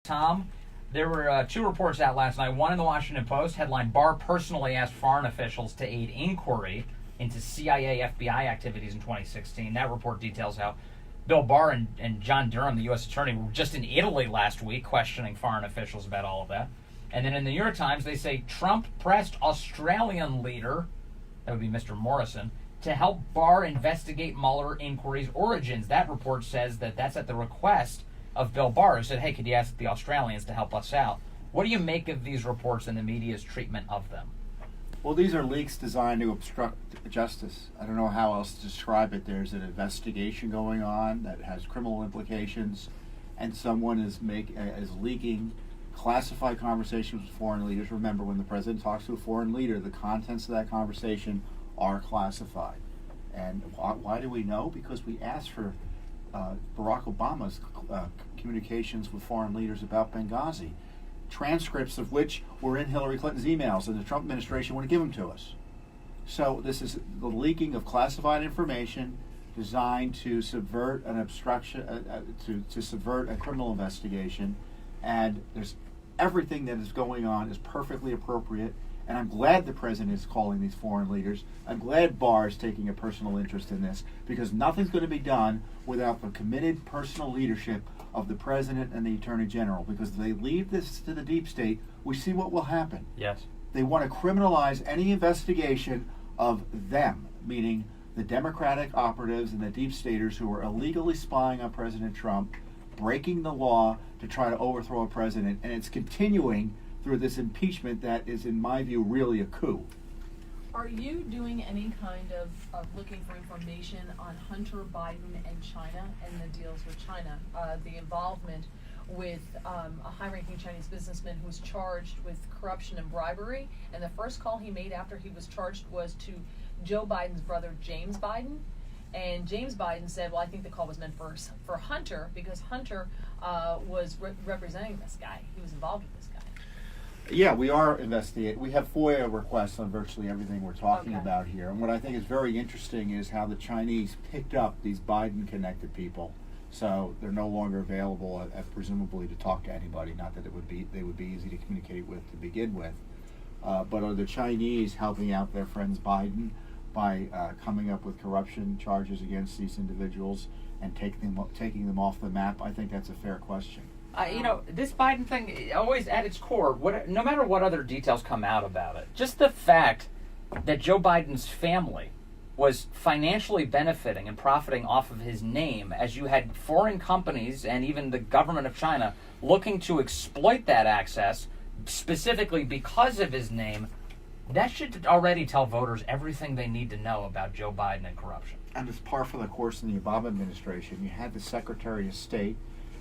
Tom, there were two reports out last night. One in the Washington Post, headline, Barr personally asked foreign officials to aid inquiry into CIA FBI activities in 2016. That report details how Bill Barr and John Durham, the U.S. attorney, were just in Italy last week questioning foreign officials about all of that. And then in the New York Times, they say Trump pressed Australian leader, that would be Mr. Morrison, to help Barr investigate Mueller inquiry's origins. That report says that that's at the request of Bill Barr, who said, hey, could you ask the Australians to help us out? What do you make of these reports and the media's treatment of them? Well, these are leaks designed to obstruct justice. I don't know how else to describe it. There's an investigation going on that has criminal implications, and someone is leaking classified conversations with foreign leaders. Remember, when the president talks to a foreign leader, the contents of that conversation are classified. And why do we know? Because we asked for Barack Obama's communications with foreign leaders about Benghazi, transcripts of which were in Hillary Clinton's emails, and the Trump administration wouldn't give them to us. So this is the leaking of classified information designed to subvert an obstruction, to subvert a criminal investigation, and there's everything that is going on is perfectly appropriate. And I'm glad the president is calling these foreign leaders. I'm glad Barr is taking a personal interest in this, because nothing's going to be done without the committed personal leadership of the president and the attorney general. Because if they leave this to the deep state, we see what will happen. Yes. They want to criminalize any investigation of them, meaning the Democratic operatives and the deep staters who are illegally spying on President Trump, breaking the law to try to overthrow a president. And it's continuing through this impeachment that is, in my view, really a coup. Are you doing any kind of looking for information on Hunter Biden and China and the deals with China? The involvement with a high-ranking Chinese businessman who was charged with corruption and bribery, and the first call he made after he was charged was to Joe Biden's brother, James Biden. And James Biden said, well, I think the call was meant for Hunter, because Hunter was representing this guy. He was involved with this guy. Yeah, we are investigating. We have FOIA requests on virtually everything we're talking Okay. about here. And what I think is very interesting is how the Chinese picked up these Biden-connected people. So they're no longer available, presumably, to talk to anybody. Not that they would be easy to communicate with to begin with. But are the Chinese helping out their friends Biden by coming up with corruption charges against these individuals and taking them off the map? I think that's a fair question. This Biden thing, always at its core, no matter what other details come out about it, just the fact that Joe Biden's family was financially benefiting and profiting off of his name, as you had foreign companies and even the government of China looking to exploit that access, specifically because of his name, that should already tell voters everything they need to know about Joe Biden and corruption. And it's par for the course in the Obama administration. You had the Secretary of State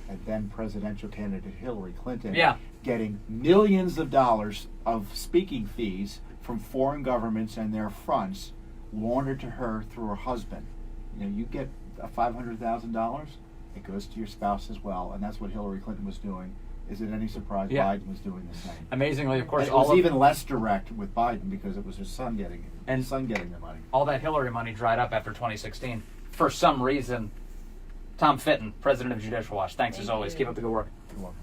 and then presidential candidate Hillary Clinton getting millions of dollars of speaking fees from foreign governments and their fronts laundered to her through her husband. You get $500,000, it goes to your spouse as well, and that's what Hillary Clinton was doing. Is it any surprise Biden was doing the same? Amazingly, of course, and it was even less direct with Biden because it was his son getting it, and his son getting the money. All that Hillary money dried up after 2016 for some reason. Tom Fitton, president of Judicial Watch. Thanks as always. Keep up the good work. You're welcome.